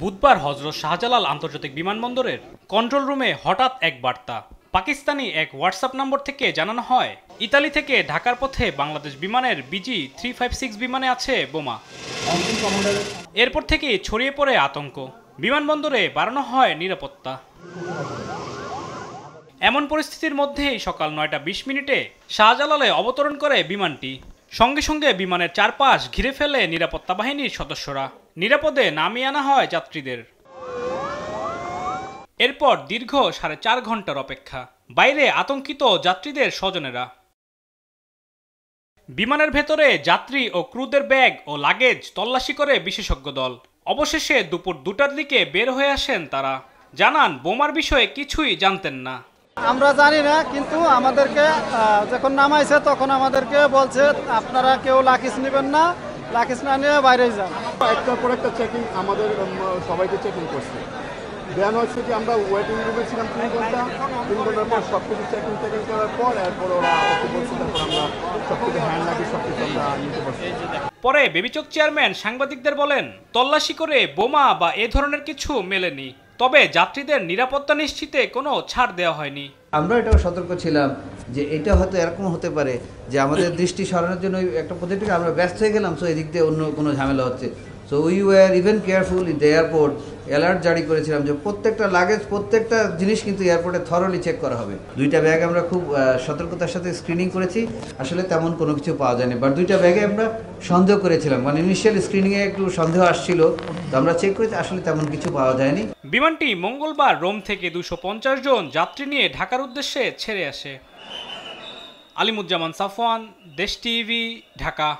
বুধবার হজরত শাহজালাল আন্তর্জাতিক বিমানবন্দরের কন্ট্রোল রুমে হঠাৎ এক বার্তা। পাকিস্তানি এক হোয়াটসঅ্যাপ নম্বর থেকে জানানো হয়, ইতালি থেকে ঢাকার পথে বাংলাদেশ বিমানের BG 356 বিমানে আছে বোমা। এরপর থেকেই ছড়িয়ে পড়ে আতঙ্ক। বিমানবন্দরে বাড়ানো হয় নিরাপত্তা। এমন পরিস্থিতির মধ্যেই সকাল 9টা 20 মিনিটে শাহজালালে অবতরণ করে বিমানটি। সঙ্গে সঙ্গে বিমানের চারপাশ ঘিরে ফেলে নিরাপত্তা বাহিনীর সদস্যরা। নিরাপদে নামিয়ে আনা হয় যাত্রীদের। এরপর দীর্ঘ 4.5 ঘন্টার অপেক্ষা। বাইরে আতঙ্কিত যাত্রীদের স্বজনেরা। বিমানের ভেতরে যাত্রী ও ক্রুদের ব্যাগ ও লাগেজ তল্লাশি করে বিশেষজ্ঞ দল। অবশেষে দুপুর 2টার দিকে বের হয়ে আসেন তারা। জানান, বোমার বিষয়ে কিছুই জানতেন না। আমরা জানি না, কিন্তু আমাদেরকে যখন নামাইছে তখন আমাদেরকে বলছে আপনারা কেউ লাকিস নেবেন না, লাকিস না নিয়ে বাইরে যান। একটার পর একটা চেকিং আমাদের সবাইকে চেকিং করছে। দেন হচ্ছে কি আমরা ওয়েটিং রুমে ছিলাম 3 ঘন্টা। 3 ঘন্টার পর সব কিছু চেকিং করার পর এরপর ওরা বলছে, তারপর আমরা সব কিছু হ্যান্ড লাগি সব কিছু আমরা নিতে পারছি। পরে বেবিচক চেয়ারম্যান সাংবাদিকদের বলেন, তল্লাশি করে বোমা বা এ ধরনের কিছু মেলেনি। তবে যাত্রীদের নিরাপত্তা নিশ্চিতে কোনো ছাড় দেওয়া হয়নি। আমরা এটাও সতর্ক ছিলাম যে এটা হয়তো এরকম হতে পারে যে আমাদের দৃষ্টি সরানোর জন্য একটা পদ্ধতিকে আমরা ব্যস্ত হয়ে গেলাম, সো এদিক দিয়ে অন্য কোনো ঝামেলা হচ্ছে। So we were even careful in the airport. Alert জারি করেছিলাম যে প্রত্যেকটা লাগেজ, প্রত্যেকটা জিনিস কিন্তু এয়ারপোর্টে থরলি চেক করা হবে। 2টা ব্যাগ আমরা খুব সতর্কতার সাথে স্ক্রিনিং করেছি, আসলে তেমন কোনো কিছু পাওয়া যায়নি। বাট 2টা ব্যাগে আমরা সন্দেহ করেছিলাম, মানে ইনিশিয়াল স্ক্রিনিংয়ে একটু সন্দেহ আসছিল, তো আমরা চেক করেছি, আসলে তেমন কিছু পাওয়া যায়নি। বিমানটি মঙ্গলবার রোম থেকে 250 জন যাত্রী নিয়ে ঢাকার উদ্দেশ্যে ছেড়ে আসে। আলিমুজ্জামান সাফওয়ান, দেশ টিভি, ঢাকা।